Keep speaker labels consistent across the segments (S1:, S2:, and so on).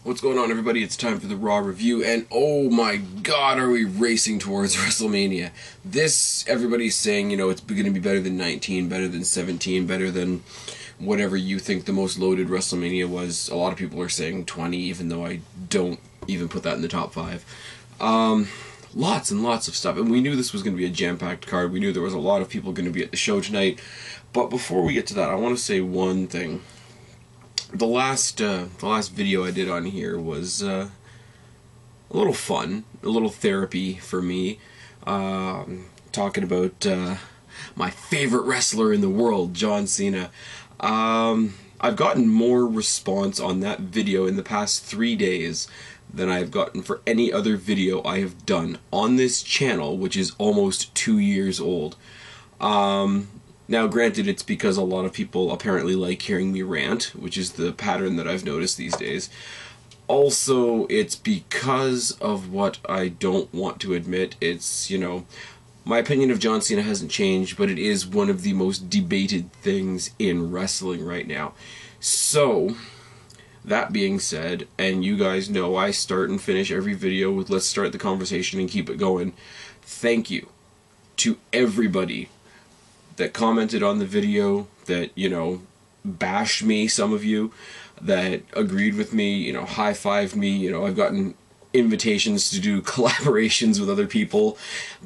S1: What's going on, everybody? It's time for the Raw review, and oh my god, are we racing towards WrestleMania. Everybody's saying, it's going to be better than 19, better than 17, better than whatever you think the most loaded WrestleMania was. A lot of people are saying 20, even though I don't even put that in the top 5. Lots and lots of stuff, and we knew this was going to be a jam-packed card. We knew there was a lot of people going to be at the show tonight, but before we get to that, I want to say one thing. The last video I did on here was a little fun, a little therapy for me, talking about my favorite wrestler in the world, John Cena. I've gotten more response on that video in the past 3 days than I've gotten for any other video I have done on this channel, which is almost 2 years old. Now, granted, it's because a lot of people apparently like hearing me rant, which is the pattern that I've noticed these days. Also, it's because of what I don't want to admit. It's, my opinion of John Cena hasn't changed, but it is one of the most debated things in wrestling right now. So, that being said, and you guys know I start and finish every video with let's start the conversation and keep it going. Thank you to everybody that commented on the video, that, bashed me, some of you, that agreed with me, high-fived me. I've gotten invitations to do collaborations with other people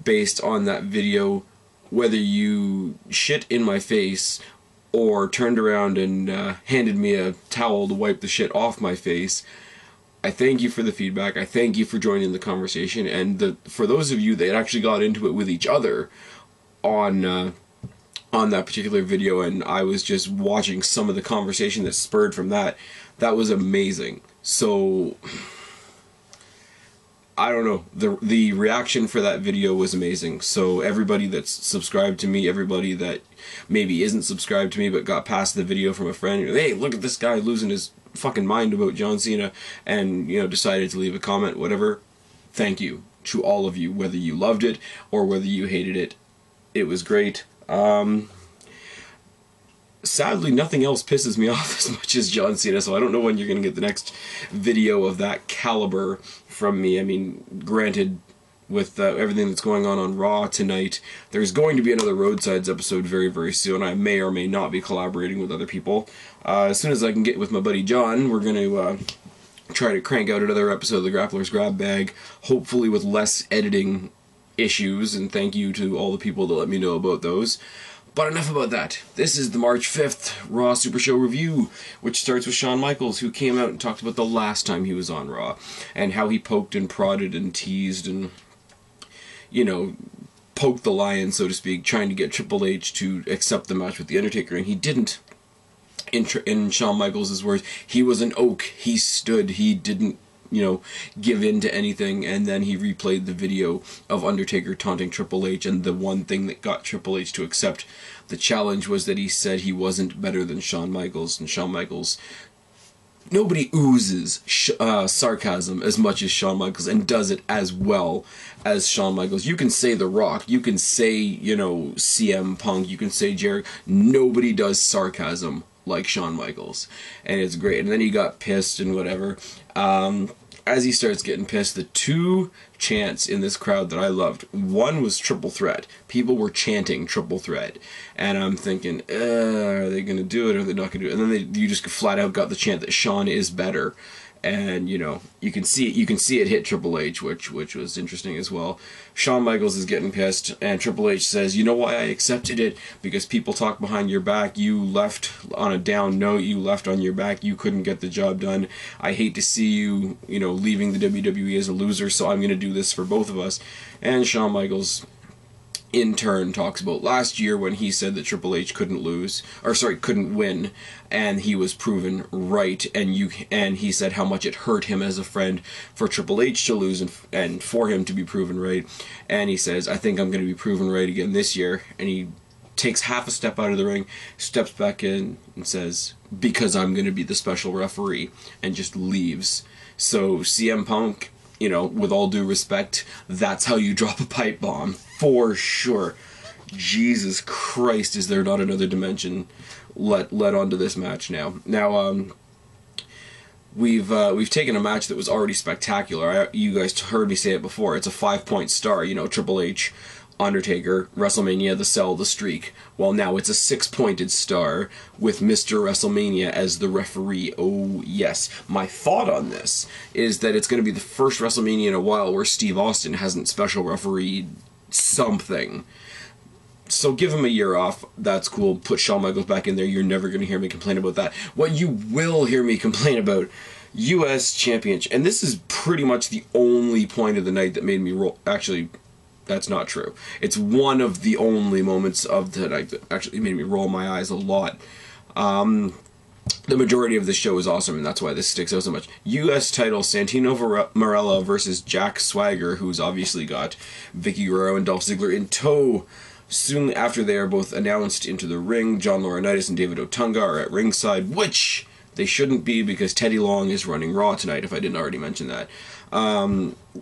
S1: based on that video. Whether you shit in my face or turned around and handed me a towel to wipe the shit off my face, I thank you for the feedback. I thank you for joining the conversation, and for those of you that actually got into it with each other on that particular video, and I was just watching some of the conversation that spurred from that. That was amazing. So, I don't know. The reaction for that video was amazing. So everybody that's subscribed to me, everybody that maybe isn't subscribed to me but got past the video from a friend, hey, look at this guy losing his fucking mind about John Cena, and, decided to leave a comment, whatever. Thank you to all of you, whether you loved it or whether you hated it. It was great. Sadly, nothing else pisses me off as much as John Cena, so I don't know when you're going to get the next video of that caliber from me. I mean, granted, with everything that's going on Raw tonight, there's going to be another Roadsides episode very, very soon. I may or may not be collaborating with other people. As soon as I can get with my buddy John, we're going to try to crank out another episode of the Grappler's Grab Bag, hopefully with less editing issues, and thank you to all the people that let me know about those. But enough about that. This is the March 5th Raw Super Show review, which starts with Shawn Michaels, who came out and talked about the last time he was on Raw, and how he poked and prodded and teased and, poked the lion, so to speak, trying to get Triple H to accept the match with The Undertaker, and he didn't. In Shawn Michaels' words, he was an oak. He stood. He didn't give in to anything, and then he replayed the video of Undertaker taunting Triple H, and the one thing that got Triple H to accept the challenge was that he said he wasn't better than Shawn Michaels, and Shawn Michaels, nobody oozes sarcasm as much as Shawn Michaels, and does it as well as Shawn Michaels. You can say The Rock, you can say, CM Punk, you can say Jericho, nobody does sarcasm like Shawn Michaels, and it's great. And then he got pissed and whatever. As he starts getting pissed, the two chants in this crowd that I loved, one was Triple Threat. People were chanting Triple Threat, and I'm thinking, are they going to do it or are they not going to do it? And then you just flat out got the chant that Shawn is better. And, you can see it hit Triple H, which was interesting as well. Shawn Michaels is getting pissed, and Triple H says, you know why I accepted it? Because people talk behind your back. You left on a down note. You left on your back. You couldn't get the job done. I hate to see you, leaving the WWE as a loser, so I'm going to do this for both of us. And Shawn Michaels, in turn, talks about last year when he said that Triple H couldn't win, and he was proven right, and he said how much it hurt him as a friend for Triple H to lose and for him to be proven right, and he says, I think I'm going to be proven right again this year, and he takes half a step out of the ring, steps back in, and says, because I'm going to be the special referee, and just leaves. So CM Punk, with all due respect, that's how you drop a pipe bomb, for sure. Jesus Christ, is there not another dimension let onto this match now? Now, we've taken a match that was already spectacular. You guys heard me say it before. It's a 5-point star. You know, Triple H, Undertaker, WrestleMania, The Cell, The Streak. Well, now it's a 6-pointed star with Mr. WrestleMania as the referee. Oh, yes. My thought on this is that it's going to be the first WrestleMania in a while where Steve Austin hasn't special refereed something. So give him a year off. That's cool. Put Shawn Michaels back in there. You're never going to hear me complain about that. What you will hear me complain about, U.S. Championship. And this is pretty much the only point of the night that made me roll. Actually, that's not true. It's one of the only moments of the night that actually made me roll my eyes a lot. The majority of the show is awesome, and that's why this sticks out so much. U.S. title, Santino Marella versus Jack Swagger, who's obviously got Vicky Guerrero and Dolph Ziggler in tow. Soon after they are both announced into the ring, John Laurinaitis and David Otunga are at ringside, which they shouldn't be because Teddy Long is running Raw tonight, if I didn't already mention that.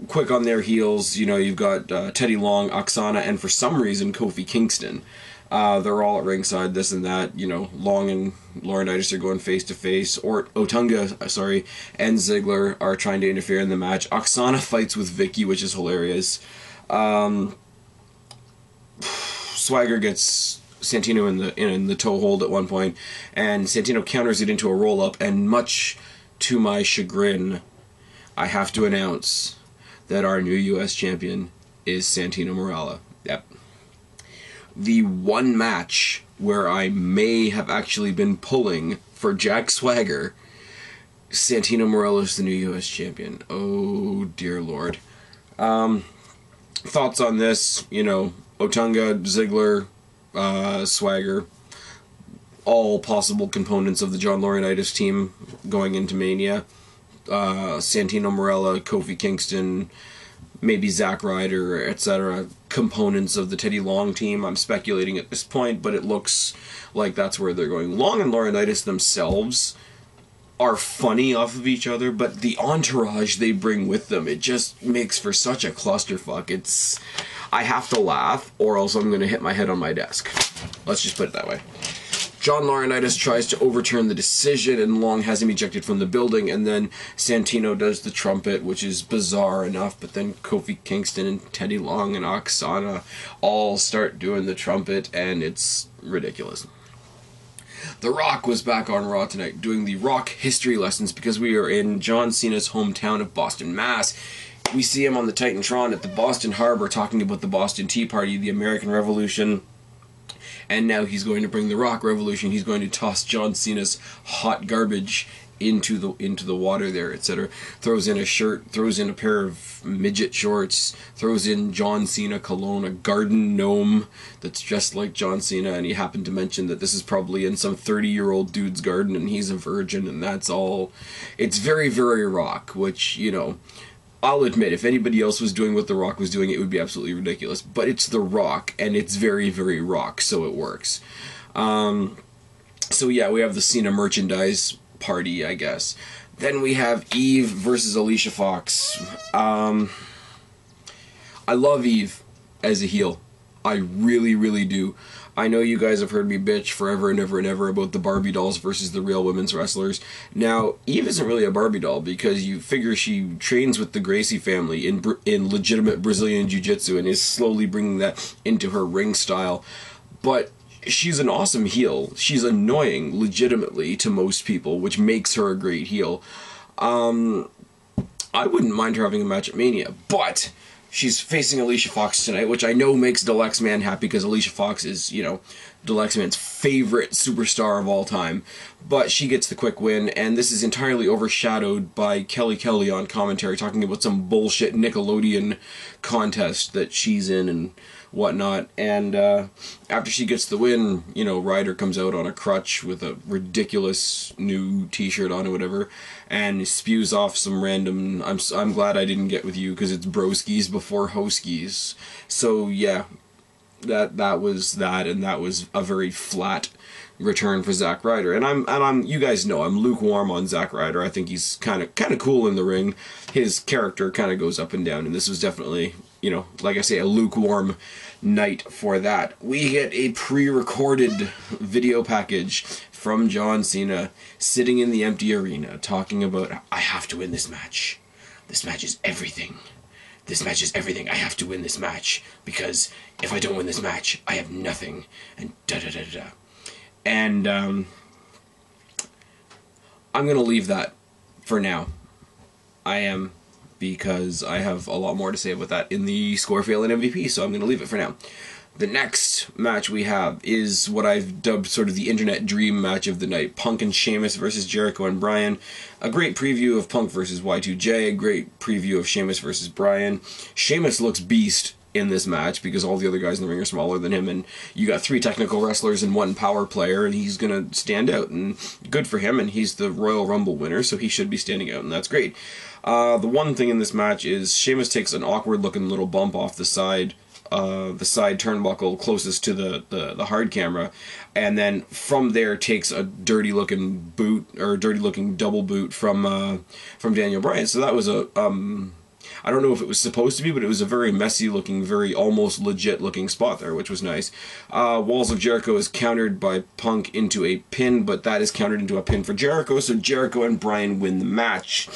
S1: Quick on their heels, you know, you've got Teddy Long, Oksana, and for some reason, Kofi Kingston. They're all at ringside, this and that. You know, Long and Laurinaitis are going face-to-face. Or Otunga, and Ziggler are trying to interfere in the match. Oksana fights with Vicky, which is hilarious. Swagger gets Santino in the toe hold at one point, and Santino counters it into a roll-up, and much to my chagrin, I have to announce that our new U.S. champion is Santino Marella. Yep. The one match where I may have actually been pulling for Jack Swagger, Santino Marella is the new U.S. champion. Oh, dear Lord. Thoughts on this, you know, Otunga, Ziggler, Swagger, all possible components of the John Laurinaitis team going into Mania. Santino Marella, Kofi Kingston, maybe Zack Ryder, etc. components of the Teddy Long team. I'm speculating at this point, but it looks like that's where they're going. Long and Laurinaitis themselves are funny off of each other, but the entourage they bring with them, it just makes for such a clusterfuck. I have to laugh, or else I'm going to hit my head on my desk. Let's just put it that way. John Laurinaitis tries to overturn the decision, and Long has him ejected from the building, and then Santino does the trumpet, which is bizarre enough, but then Kofi Kingston and Teddy Long and Oksana all start doing the trumpet, and it's ridiculous. The Rock was back on Raw tonight doing the Rock history lessons because we are in John Cena's hometown of Boston, Mass. We see him on the Titantron at the Boston Harbor talking about the Boston Tea Party, the American Revolution, and now he's going to bring the Rock Revolution. He's going to toss John Cena's hot garbage into the water there, etc. Throws in a shirt, throws in a pair of midget shorts, throws in John Cena cologne, a garden gnome that's just like John Cena, and he happened to mention that this is probably in some 30-year-old dude's garden and he's a virgin, and that's all. It's very, very Rock, which, you know, I'll admit, if anybody else was doing what The Rock was doing, it would be absolutely ridiculous. But it's The Rock, and it's very, very Rock, so it works. So yeah, we have the Cena merchandise party, I guess. Then we have Eve versus Alicia Fox. I love Eve as a heel. I really, really do. I know you guys have heard me bitch forever and ever and ever about the Barbie dolls versus the real women's wrestlers. Now, Eve isn't really a Barbie doll because you figure she trains with the Gracie family in legitimate Brazilian Jiu-Jitsu and is slowly bringing that into her ring style. But she's an awesome heel. She's annoying, legitimately, to most people, which makes her a great heel. I wouldn't mind her having a match at Mania, but she's facing Alicia Fox tonight, which I know makes Deluxe Man happy because Alicia Fox is, you know, Deluxe Man's favorite superstar of all time. But she gets the quick win, and this is entirely overshadowed by Kelly Kelly on commentary talking about some bullshit Nickelodeon contest that she's in and whatnot. And after she gets the win, you know, Ryder comes out on a crutch with a ridiculous new t-shirt on or whatever and spews off some random, I'm glad I didn't get with you because it's broskies before hoskies. So yeah, that was that, and that was a very flat return for Zack Ryder. And I'm you guys know I'm lukewarm on Zack Ryder. I think he's kind of cool in the ring. His character kind of goes up and down, and this was definitely, you know, like I say, a lukewarm night for that. We get a pre-recorded video package from John Cena sitting in the empty arena talking about, I have to win this match. This match is everything. This match is everything. I have to win this match because if I don't win this match, I have nothing. And da-da-da-da. And I'm going to leave that for now. I am, because I have a lot more to say about that in the score, fail, and MVP, so I'm going to leave it for now. The next match we have is what I've dubbed sort of the internet dream match of the night. Punk and Sheamus versus Jericho and Bryan. A great preview of Punk versus Y2J. A great preview of Sheamus versus Bryan. Sheamus looks beast in this match because all the other guys in the ring are smaller than him, and you got 3 technical wrestlers and 1 power player, and he's going to stand out, and good for him, and he's the Royal Rumble winner, so he should be standing out, and that's great. The one thing in this match is Sheamus takes an awkward looking little bump off the side turnbuckle closest to the hard camera, and then from there takes a dirty looking boot, or dirty looking double boot from Daniel Bryan. So that was a I don't know if it was supposed to be, but it was a very messy looking, very almost legit looking spot there, which was nice. Walls of Jericho is countered by Punk into a pin, but that is countered into a pin for Jericho, so Jericho and Bryan win the match.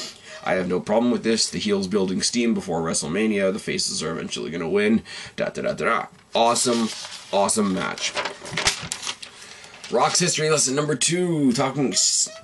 S1: I have no problem with this. The heels building steam before WrestleMania. The faces are eventually going to win. Da-da-da-da-da. Awesome, awesome match. Rock's history lesson number 2, talking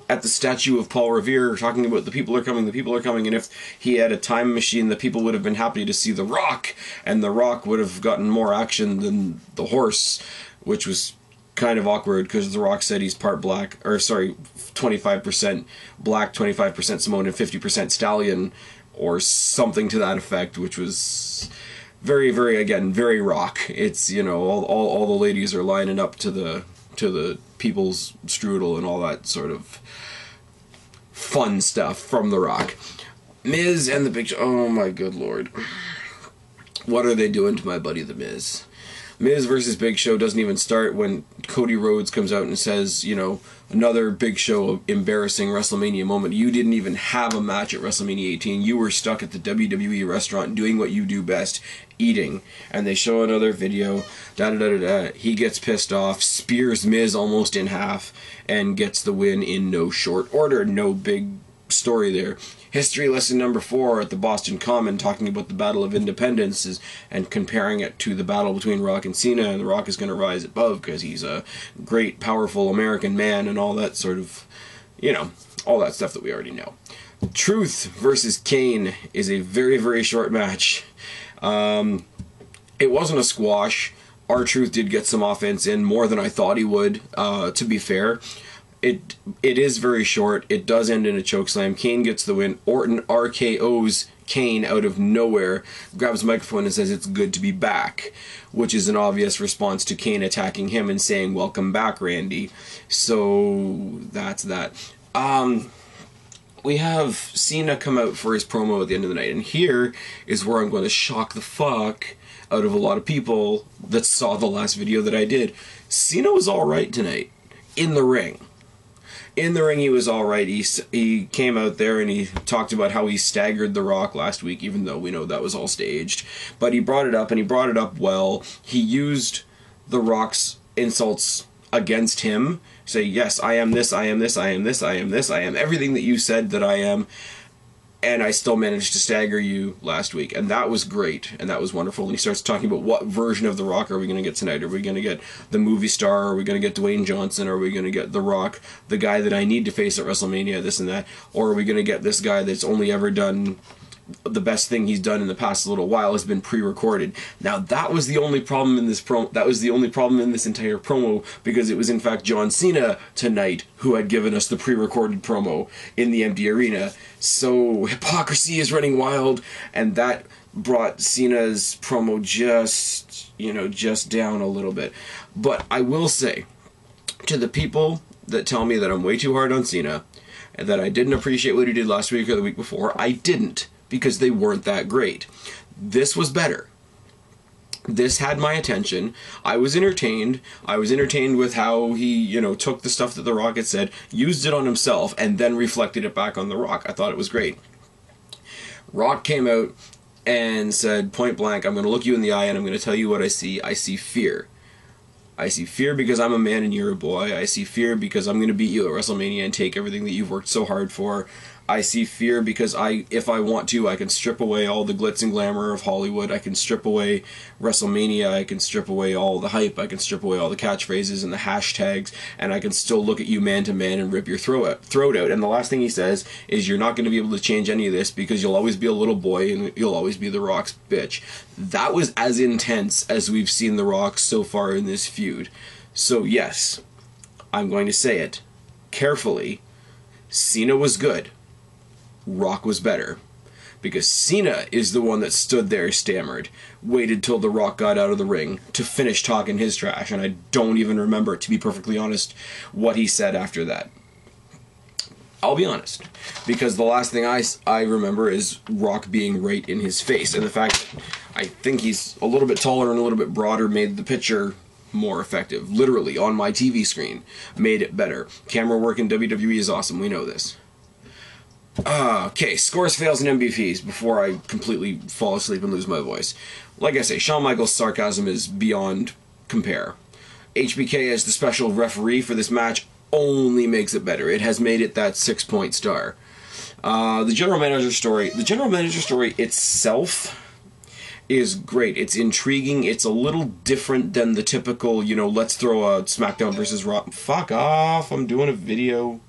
S1: at the statue of Paul Revere, talking about the people are coming, and if he had a time machine, the people would have been happy to see The Rock, and The Rock would have gotten more action than the horse, which was kind of awkward because The Rock said he's part black, or sorry, 25% black, 25% Samoan, and 50% stallion, or something to that effect, which was very, very, again, very Rock. It's, you know, all the ladies are lining up to the people's strudel and all that sort of fun stuff from The Rock. Miz and the Big Show. Oh my good lord. What are they doing to my buddy The Miz? Miz versus Big Show doesn't even start when Cody Rhodes comes out and says, you know, another Big Show embarrassing WrestleMania moment. You didn't even have a match at WrestleMania 18. You were stuck at the WWE restaurant doing what you do best, eating. And they show another video, da-da-da-da-da. He gets pissed off, spears Miz almost in half, and gets the win in no short order. No big story there. History lesson number 4 at the Boston Common, talking about the Battle of Independence and comparing it to the battle between Rock and Cena, and The Rock is going to rise above because he's a great, powerful American man and all that sort of, you know, all that stuff that we already know. Truth versus Kane is a very, very short match. It wasn't a squash. R-Truth did get some offense in, more than I thought he would, to be fair. It is very short. It does end in a chokeslam. Kane gets the win. Orton RKO's Kane out of nowhere, grabs the microphone and says it's good to be back, which is an obvious response to Kane attacking him and saying welcome back, Randy. So that's that. We have Cena come out for his promo at the end of the night, and here is where I'm going to shock the fuck out of a lot of people that saw the last video that I did. Cena was alright tonight. In the ring. In the ring, he was all right. He came out there and he talked about how he staggered The Rock last week, even though we know that was all staged. But he brought it up, and he brought it up well. He used The Rock's insults against him. Say, yes, I am this, I am this, I am this, I am this, I am everything that you said that I am. And I still managed to stagger you last week. And that was great. And that was wonderful. And he starts talking about what version of The Rock are we going to get tonight? Are we going to get the movie star? Are we going to get Dwayne Johnson? Are we going to get The Rock, the guy that I need to face at WrestleMania, this and that? Or are we going to get this guy that's only ever done... the best thing he's done in the past little while has been pre-recorded. Now that was the only problem in this that was the only problem in this entire promo, because it was in fact John Cena tonight who had given us the pre-recorded promo in the empty arena. So hypocrisy is running wild, and that brought Cena's promo just down a little bit. But I will say, to the people that tell me that I'm way too hard on Cena, and that I didn't appreciate what he did last week or the week before, I didn't, because they weren't that great. This was better. This had my attention. I was entertained. I was entertained with how he, took the stuff that The Rock had said, used it on himself, and then reflected it back on The Rock. I thought it was great. Rock came out and said, point blank, I'm going to look you in the eye and I'm going to tell you what I see. I see fear. I see fear because I'm a man and you're a boy. I see fear because I'm going to beat you at WrestleMania and take everything that you've worked so hard for. I see fear because if I want to, I can strip away all the glitz and glamour of Hollywood. I can strip away WrestleMania. I can strip away all the hype. I can strip away all the catchphrases and the hashtags, and I can still look at you man to man and rip your throat out. And the last thing he says is, you're not going to be able to change any of this because you'll always be a little boy and you'll always be The Rock's bitch. That was as intense as we've seen The Rock so far in this feud. So yes, I'm going to say it carefully. Cena was good. Rock was better. Because Cena is the one that stood there, stammered, waited till The Rock got out of the ring to finish talking his trash, and I don't even remember, to be perfectly honest, what he said after that. I'll be honest, because the last thing I remember is Rock being right in his face, and the fact that I think he's a little bit taller and a little bit broader made the picture more effective. Literally, on my TV screen, made it better. Camera work in WWE is awesome, we know this. Okay, scores, fails, and MVPs before I completely fall asleep and lose my voice. Like I say, Shawn Michaels' sarcasm is beyond compare. HBK as the special referee for this match only makes it better. It has made it that 6-point star. The general manager story itself is great. It's intriguing. It's a little different than the typical, you know, let's throw a SmackDown versus Raw. Fuck off, I'm doing a video.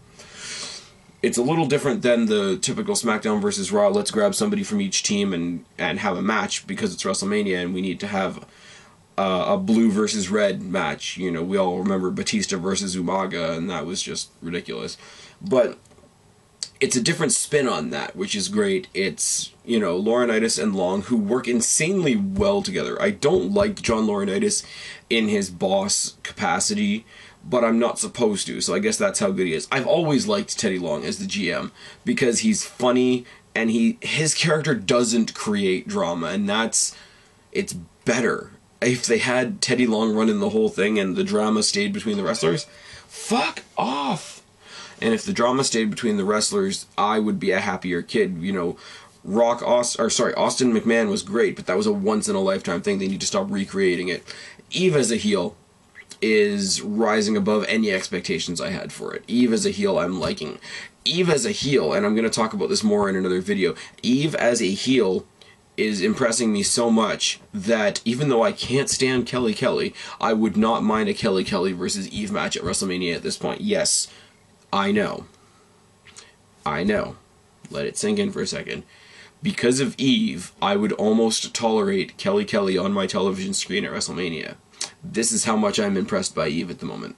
S1: It's a little different than the typical SmackDown versus Raw, let's grab somebody from each team and have a match because it's WrestleMania and we need to have a blue versus red match. You know, we all remember Batista versus Umaga, and that was just ridiculous. But it's a different spin on that, which is great. It's, you know, Laurinaitis and Long, who work insanely well together. I don't like John Laurinaitis in his boss capacity, but I'm not supposed to, so I guess that's how good he is. I've always liked Teddy Long as the GM, because he's funny, and his character doesn't create drama, and it's better. If they had Teddy Long running the whole thing and the drama stayed between the wrestlers, fuck off! And if the drama stayed between the wrestlers, I would be a happier kid. You know, Austin McMahon was great, but that was a once-in-a-lifetime thing. They need to stop recreating it. Eve as a heel is rising above any expectations I had for it. Eve as a heel I'm liking. Eve as a heel, and I'm going to talk about this more in another video, Eve as a heel is impressing me so much that even though I can't stand Kelly Kelly, I would not mind a Kelly Kelly versus Eve match at WrestleMania at this point. Yes, I know. I know. Let it sink in for a second. Because of Eve, I would almost tolerate Kelly Kelly on my television screen at WrestleMania. This is how much I'm impressed by Eve at the moment.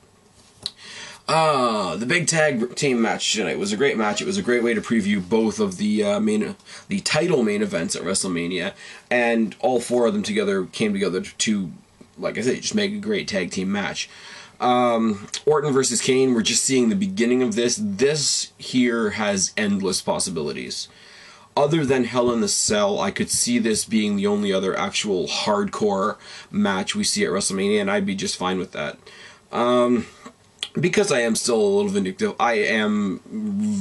S1: The big tag team match tonight was a great match. It was a great way to preview both of the title main events at WrestleMania, and all four of them came together to, like I said, just make a great tag team match. Orton versus Kane, we're just seeing the beginning of this. This here has endless possibilities. Other than Hell in the Cell, I could see this being the only other actual hardcore match we see at WrestleMania, and I'd be just fine with that. Because I am still a little vindictive, I am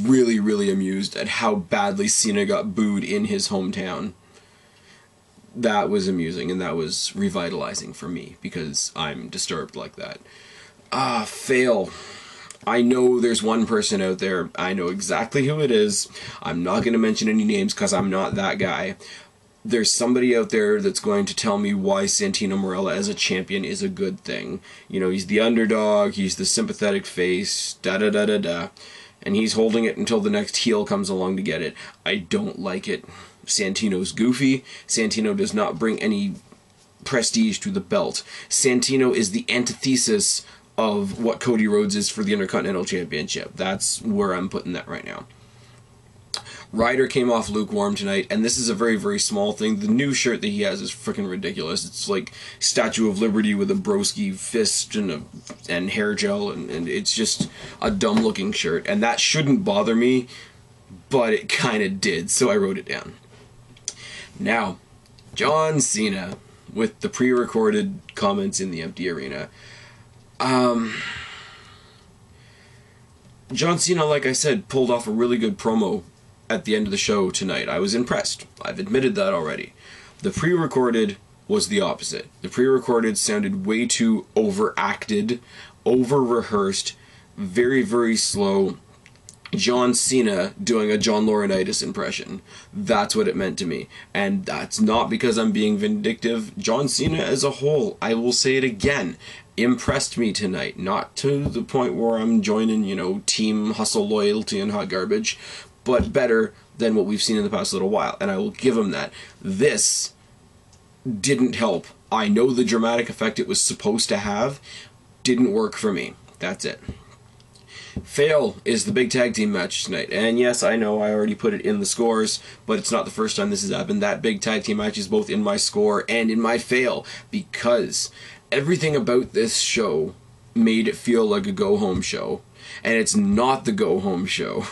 S1: really, really amused at how badly Cena got booed in his hometown. That was amusing, and that was revitalizing for me, because I'm disturbed like that. Fail. I know there's one person out there, I know exactly who it is, I'm not going to mention any names because I'm not that guy. There's somebody out there that's going to tell me why Santino Marella as a champion is a good thing. You know, he's the underdog, he's the sympathetic face, da-da-da-da-da, and he's holding it until the next heel comes along to get it. I don't like it. Santino's goofy. Santino does not bring any prestige to the belt. Santino is the antithesis of what Cody Rhodes is for the Intercontinental Championship. That's where I'm putting that right now. Ryder came off lukewarm tonight, and this is a very, very small thing. The new shirt that he has is freaking ridiculous. It's like Statue of Liberty with a broski fist and hair gel, and it's just a dumb-looking shirt. And that shouldn't bother me, but it kind of did, so I wrote it down. Now, John Cena, with the pre-recorded comments in the empty arena. John Cena, like I said, pulled off a really good promo at the end of the show tonight. I was impressed. I've admitted that already. The pre-recorded was the opposite. The pre-recorded sounded way too overacted, over-rehearsed, very, very slow. John Cena doing a John Laurinaitis impression. That's what it meant to me. And that's not because I'm being vindictive. John Cena as a whole, I will say it again, impressed me tonight. Not to the point where I'm joining, you know, team hustle, loyalty, and hot garbage, but better than what we've seen in the past little while. And I will give him that. This didn't help. I know the dramatic effect it was supposed to have didn't work for me. That's it. Fail is the big tag team match tonight. And yes, I know I already put it in the scores, but it's not the first time this has happened. That big tag team match is both in my score and in my fail, because everything about this show made it feel like a go-home show. And it's not the go-home show.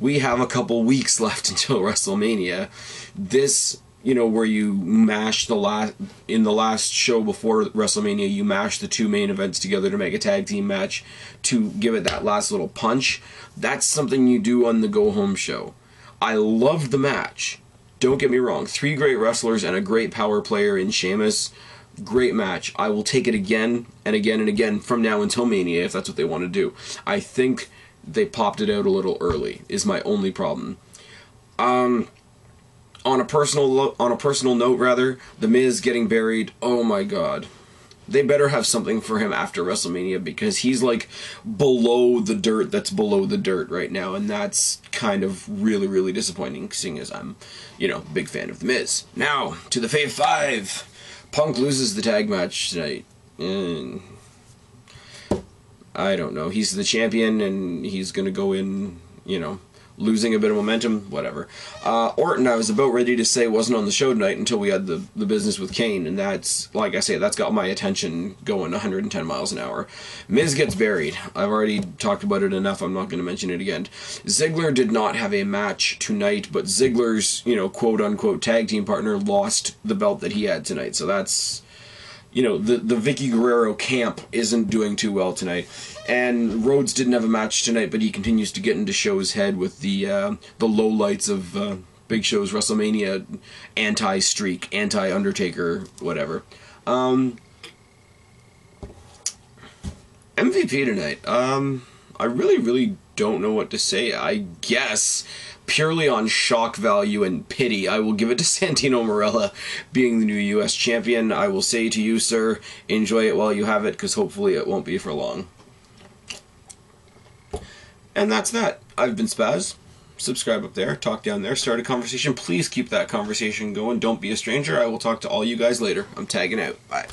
S1: We have a couple weeks left until WrestleMania. This, you know, where you mash in the last show before WrestleMania, you mash the two main events together to make a tag team match to give it that last little punch. That's something you do on the go-home show. I loved the match. Don't get me wrong. 3 great wrestlers and a great power player in Sheamus. Great match. I will take it again and again and again from now until Mania if that's what they want to do. I think they popped it out a little early is my only problem. On a personal note, rather, The Miz getting buried. Oh my God, they better have something for him after WrestleMania, because he's like below the dirt that's below the dirt right now, and that's kind of really, really disappointing, seeing as I'm, you know, big fan of The Miz. Now to the Fave 5. Punk loses the tag match tonight. I don't know. He's the champion, and he's gonna go in, you know, losing a bit of momentum, whatever. Orton, I was about ready to say, wasn't on the show tonight until we had the business with Kane, and that's, like I say, that's got my attention going 110 miles an hour. Miz gets buried. I've already talked about it enough, I'm not going to mention it again. Ziggler did not have a match tonight, but Ziggler's, you know, quote-unquote tag team partner lost the belt that he had tonight, so that's, you know, the Vicky Guerrero camp isn't doing too well tonight. And Rhodes didn't have a match tonight, but he continues to get into Show's head with the lowlights of Big Show's WrestleMania anti-streak, anti-Undertaker, whatever. MVP tonight. I really, really don't know what to say. I guess purely on shock value and pity, I will give it to Santino Marella being the new U.S. champion. I will say to you, sir, enjoy it while you have it, because hopefully it won't be for long. And that's that. I've been Spaz. Subscribe up there, talk down there, start a conversation. Please keep that conversation going. Don't be a stranger. I will talk to all you guys later. I'm tagging out. Bye.